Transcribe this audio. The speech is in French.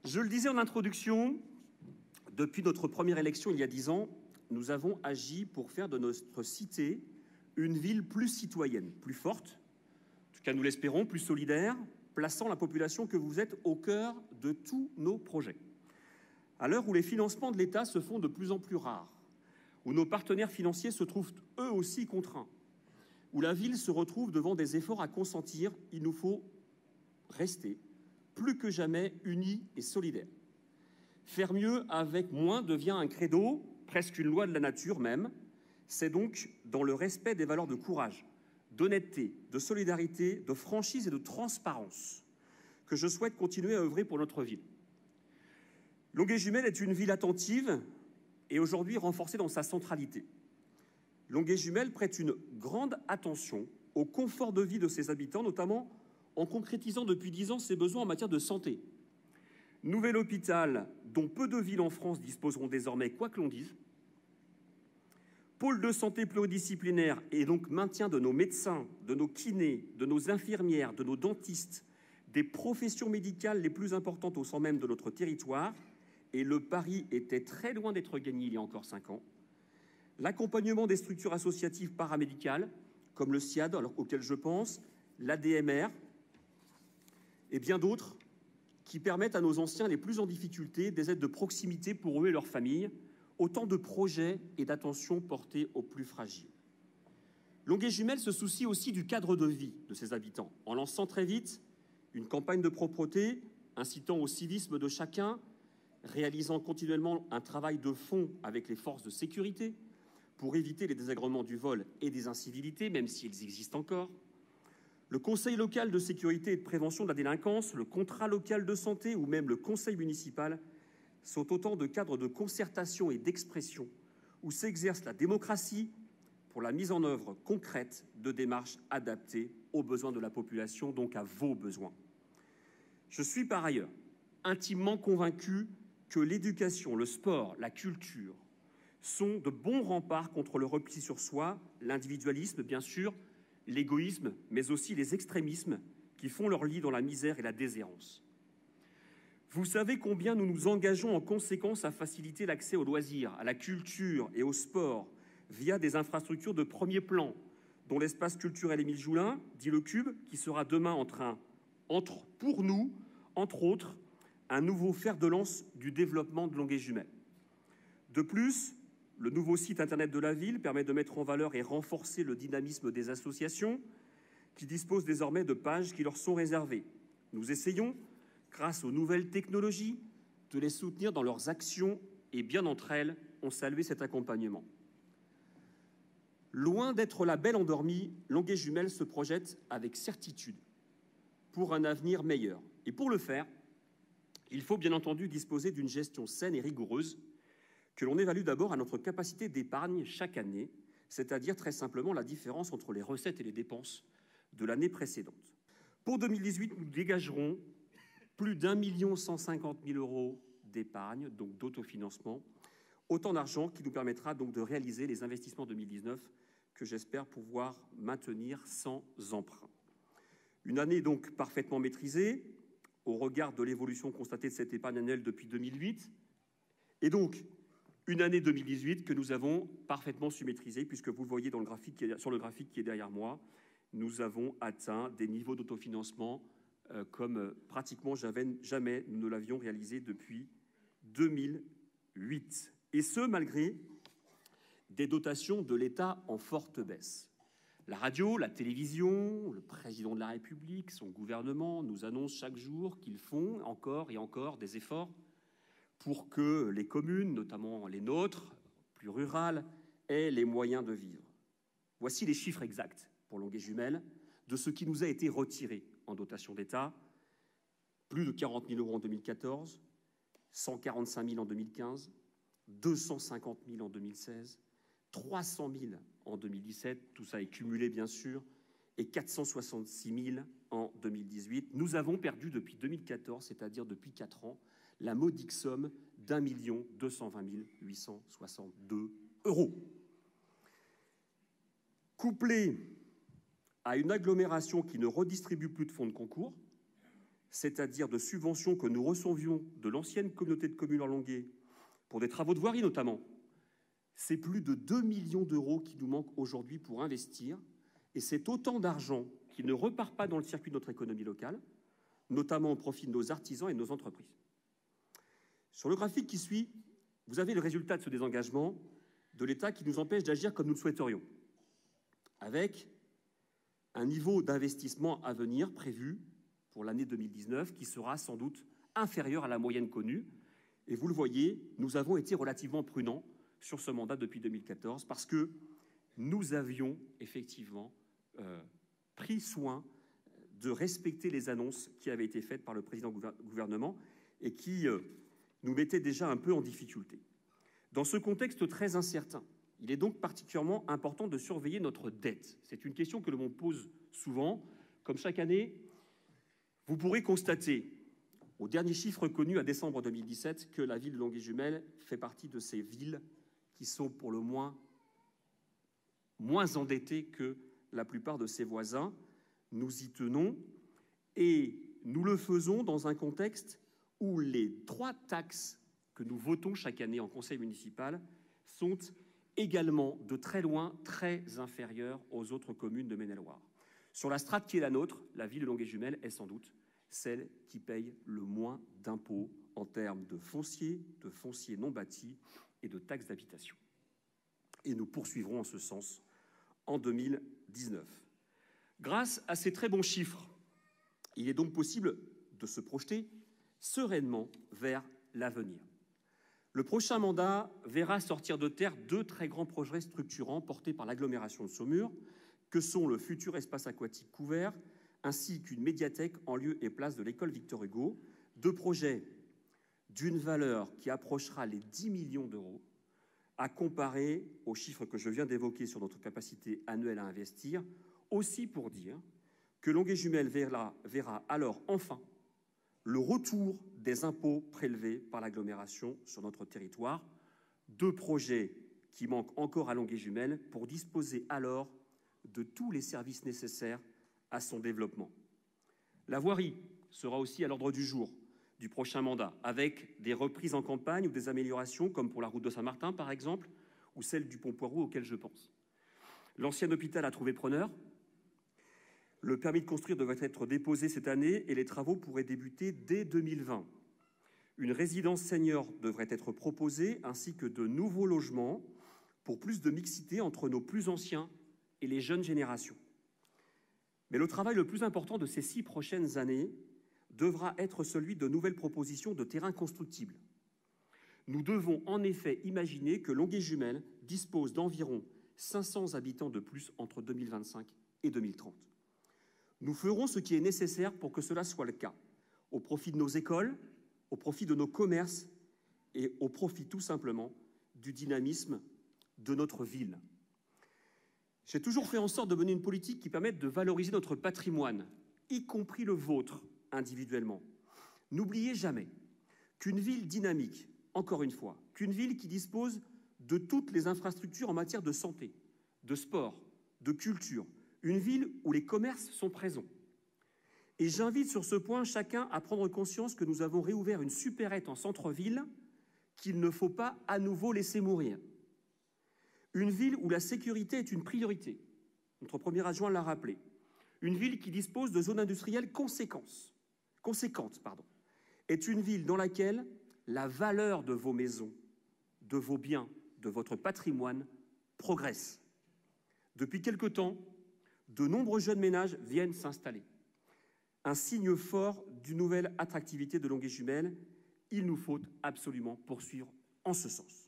Je le disais en introduction, depuis notre première élection il y a 10 ans, nous avons agi pour faire de notre cité une ville plus citoyenne, plus forte, en tout cas nous l'espérons, plus solidaire, plaçant la population que vous êtes au cœur de tous nos projets. À l'heure où les financements de l'État se font de plus en plus rares, où nos partenaires financiers se trouvent eux aussi contraints, où la ville se retrouve devant des efforts à consentir, il nous faut rester plus que jamais unis et solidaires. Faire mieux avec moins devient un credo, presque une loi de la nature même. C'est donc dans le respect des valeurs de courage, d'honnêteté, de solidarité, de franchise et de transparence que je souhaite continuer à œuvrer pour notre ville. Longueuil-Jumelles est une ville attentive et aujourd'hui renforcée dans sa centralité. Longueuil-Jumelles prête une grande attention au confort de vie de ses habitants, notamment en concrétisant depuis 10 ans ses besoins en matière de santé. Nouvel hôpital dont peu de villes en France disposeront désormais, quoi que l'on dise. Pôle de santé pluridisciplinaire et donc maintien de nos médecins, de nos kinés, de nos infirmières, de nos dentistes, des professions médicales les plus importantes au sein même de notre territoire. Et le pari était très loin d'être gagné il y a encore 5 ans. L'accompagnement des structures associatives paramédicales, comme le SIAD, auquel je pense, l'ADMR, et bien d'autres, qui permettent à nos anciens les plus en difficulté des aides de proximité pour eux et leurs familles, autant de projets et d'attention portés aux plus fragiles. Longueuil-Jumelles se soucie aussi du cadre de vie de ses habitants, en lançant très vite une campagne de propreté, incitant au civisme de chacun, réalisant continuellement un travail de fond avec les forces de sécurité pour éviter les désagréments du vol et des incivilités, même s'ils existent encore. Le conseil local de sécurité et de prévention de la délinquance, le contrat local de santé ou même le conseil municipal sont autant de cadres de concertation et d'expression où s'exerce la démocratie pour la mise en œuvre concrète de démarches adaptées aux besoins de la population, donc à vos besoins. Je suis par ailleurs intimement convaincu que l'éducation, le sport, la culture sont de bons remparts contre le repli sur soi, l'individualisme bien sûr, l'égoïsme, mais aussi les extrémismes qui font leur lit dans la misère et la déshérence. Vous savez combien nous nous engageons en conséquence à faciliter l'accès aux loisirs, à la culture et au sport via des infrastructures de premier plan, dont l'espace culturel Émile Joulin, dit le Cube, qui sera demain pour nous, entre autres, un nouveau fer de lance du développement de Longueuil-Jumelles. De plus, le nouveau site internet de la ville permet de mettre en valeur et renforcer le dynamisme des associations qui disposent désormais de pages qui leur sont réservées. Nous essayons, grâce aux nouvelles technologies, de les soutenir dans leurs actions et bien d'entre elles ont salué cet accompagnement. Loin d'être la belle endormie, Longueuil-Jumelles se projette avec certitude pour un avenir meilleur. Et pour le faire, il faut bien entendu disposer d'une gestion saine et rigoureuse que l'on évalue d'abord à notre capacité d'épargne chaque année, c'est-à-dire très simplement la différence entre les recettes et les dépenses de l'année précédente. Pour 2018, nous dégagerons plus d'1 150 000 € d'épargne, donc d'autofinancement, autant d'argent qui nous permettra donc de réaliser les investissements 2019 que j'espère pouvoir maintenir sans emprunt. Une année donc parfaitement maîtrisée au regard de l'évolution constatée de cette épargne annuelle depuis 2008, et donc une année 2018 que nous avons parfaitement su maîtriser, puisque vous le voyez dans le graphique sur le graphique qui est derrière moi, nous avons atteint des niveaux d'autofinancement comme pratiquement jamais nous ne l'avions réalisé depuis 2008. Et ce, malgré des dotations de l'État en forte baisse. La radio, la télévision, le président de la République, son gouvernement nous annoncent chaque jour qu'ils font encore et encore des efforts pour que les communes, notamment les nôtres, plus rurales, aient les moyens de vivre. Voici les chiffres exacts pour Longueuil-Jumelles de ce qui nous a été retiré en dotation d'État. Plus de 40 000 € en 2014, 145 000 en 2015, 250 000 en 2016, 300 000 en 2017, tout ça est cumulé bien sûr, et 466 000 en 2018. Nous avons perdu depuis 2014, c'est-à-dire depuis 4 ans, la modique somme d'1 220 862 €. Couplé à une agglomération qui ne redistribue plus de fonds de concours, c'est-à-dire de subventions que nous recevions de l'ancienne communauté de communes Orlonguet pour des travaux de voirie notamment, c'est plus de 2 millions d'euros qui nous manquent aujourd'hui pour investir, et c'est autant d'argent qui ne repart pas dans le circuit de notre économie locale, notamment au profit de nos artisans et de nos entreprises. Sur le graphique qui suit, vous avez le résultat de ce désengagement de l'État qui nous empêche d'agir comme nous le souhaiterions, avec un niveau d'investissement à venir prévu pour l'année 2019 qui sera sans doute inférieur à la moyenne connue. Et vous le voyez, nous avons été relativement prudents sur ce mandat depuis 2014 parce que nous avions effectivement pris soin de respecter les annonces qui avaient été faites par le président du gouvernement et qui nous mettaient déjà un peu en difficulté. Dans ce contexte très incertain, il est donc particulièrement important de surveiller notre dette. C'est une question que l'on pose souvent. Comme chaque année, vous pourrez constater, aux derniers chiffres connus à décembre 2017, que la ville de Longueuil-Jumelles fait partie de ces villes qui sont pour le moins endettées que la plupart de ses voisins. Nous y tenons et nous le faisons dans un contexte où les 3 taxes que nous votons chaque année en conseil municipal sont également de très loin très inférieures aux autres communes de Maine-et-Loire. Sur la strate qui est la nôtre, la ville de Longueuil-Jumelles est sans doute celle qui paye le moins d'impôts en termes de foncier non bâti et de taxes d'habitation. Et nous poursuivrons en ce sens en 2019. Grâce à ces très bons chiffres, il est donc possible de se projeter sereinement vers l'avenir. Le prochain mandat verra sortir de terre 2 très grands projets structurants portés par l'agglomération de Saumur, que sont le futur espace aquatique couvert, ainsi qu'une médiathèque en lieu et place de l'école Victor Hugo, 2 projets d'une valeur qui approchera les 10 millions d'euros, à comparer aux chiffres que je viens d'évoquer sur notre capacité annuelle à investir, aussi pour dire que Longueuil-Jumelles verra alors enfin le retour des impôts prélevés par l'agglomération sur notre territoire, 2 projets qui manquent encore à Longueuil-Jumelles pour disposer alors de tous les services nécessaires à son développement. La voirie sera aussi à l'ordre du jour du prochain mandat, avec des reprises en campagne ou des améliorations, comme pour la route de Saint-Martin, par exemple, ou celle du Pont-Poiroux, auquel je pense. L'ancien hôpital a trouvé preneur. Le permis de construire devrait être déposé cette année et les travaux pourraient débuter dès 2020. Une résidence senior devrait être proposée, ainsi que de nouveaux logements pour plus de mixité entre nos plus anciens et les jeunes générations. Mais le travail le plus important de ces 6 prochaines années devra être celui de nouvelles propositions de terrains constructibles. Nous devons en effet imaginer que Longueuil-Jumelles dispose d'environ 500 habitants de plus entre 2025 et 2030. Nous ferons ce qui est nécessaire pour que cela soit le cas, au profit de nos écoles, au profit de nos commerces et au profit tout simplement du dynamisme de notre ville. J'ai toujours fait en sorte de mener une politique qui permette de valoriser notre patrimoine, y compris le vôtre individuellement. N'oubliez jamais qu'une ville dynamique, encore une fois, qu'une ville qui dispose de toutes les infrastructures en matière de santé, de sport, de culture, une ville où les commerces sont présents. Et j'invite sur ce point chacun à prendre conscience que nous avons réouvert une supérette en centre-ville qu'il ne faut pas à nouveau laisser mourir. Une ville où la sécurité est une priorité. Notre premier adjoint l'a rappelé. Une ville qui dispose de zones industrielles conséquentes, est une ville dans laquelle la valeur de vos maisons, de vos biens, de votre patrimoine progresse. Depuis quelque temps, de nombreux jeunes ménages viennent s'installer. Un signe fort d'une nouvelle attractivité de Longueuil-Jumelles, il nous faut absolument poursuivre en ce sens.